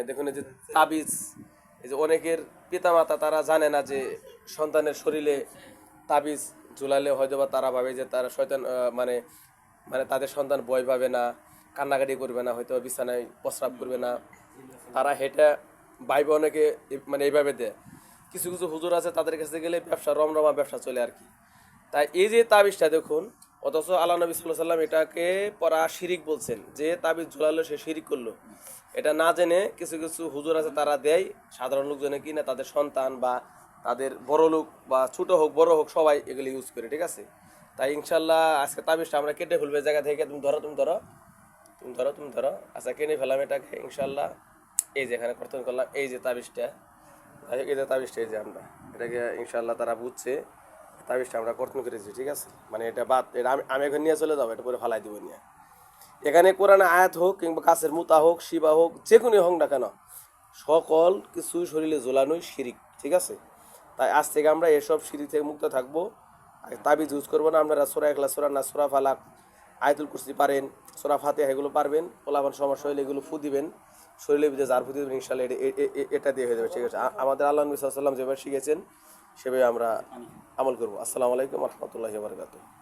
দেখুন এই যে তাবিজ, এই যে অনেকের পিতামাতা তারা জানে না যে সন্তানের শরীরে তাবিজ ঝুলালে হয়তো বা তারা ভাবে যে তারা শয়তান মানে মানে তাদের সন্তান ভয় পাবে না, কান্নাকাটি করবে না, হয়তো বিছানায় প্রস্রাব করবে না, তারা হেঁটে ভাইবে অনেকে মানে এইভাবে দেয়। কিছু কিছু হুজুর আছে তাদের কাছে গেলে ব্যবসা রমরমা ব্যবসা চলে আর কি। তাই এই যে তাবিজটা দেখুন, অথচ আল্লাহ নবী সাল্লাল্লাহু আলাইহি ওয়াসাল্লাম এটাকে পরা শিরিক বলছেন, যে তাবিজ ঝোলালো সে শিরিক করলো। এটা না জেনে কিছু কিছু হুজুর আছে তারা দেয় সাধারণ লোকজনে কিনা তাদের সন্তান বা তাদের বড় লোক বা ছোট হোক বড় হোক সবাই এগুলো ইউজ করে, ঠিক আছে। তাই ইনশাল্লাহ আজকে তাবিজটা আমরা কেটে ফেলবে জায়গা থেকে। তুমি ধরো আচ্ছা কেটে ফেলাম এটাকে ইনশাল্লাহ। এই যে এখানে কর্তন করলাম, এই যে তাবিজটা, এই যে তাবিজটা, এই যে আমরা এটাকে ইনশাল্লাহ তারা বুঝছে তাবিজটা আমরা কর্তন করেছি, ঠিক আছে। মানে এটা বাদ, এটা আমি এখন নিয়ে চলে যাবো, এটা পরে ফালাই দিব নিয়ে। এখানে কোরআনে আয়াত হোক কিংবা গাছের মুতা হোক শিবা হোক যে কোনো হোক না কেন, সকল কিছু শরীরে ঝোলানোই শিরিক, ঠিক আছে। তাই আজ থেকে আমরা এসব শিরিক থেকে মুক্ত থাকবো। আর তাবিজ ইউজ করবো না। আপনারা সূরা ইখলাস, সূরা নাস, সূরা ফালাক, আয়াতুল কুরসি পারেন, সূরা ফাতিহা এগুলো পারবেন, ওলামান সমস্যা হলে এগুলো ফু দিবেন, শরীরের ভিতরে যার ফু দিবেন ইনশাল্লাহ এটা দিয়ে হয়ে যাবে, ঠিক আছে। আমাদের আল্লাহ নবী সাল্লাল্লাহু আলাইহি ওয়াসাল্লাম যেভাবে শিখেছেন সেভাবে আমরা আমল করবো। আসসালামু আলাইকুম ওয়া রাহমাতুল্লাহি ওয়া বারাকাতুহু।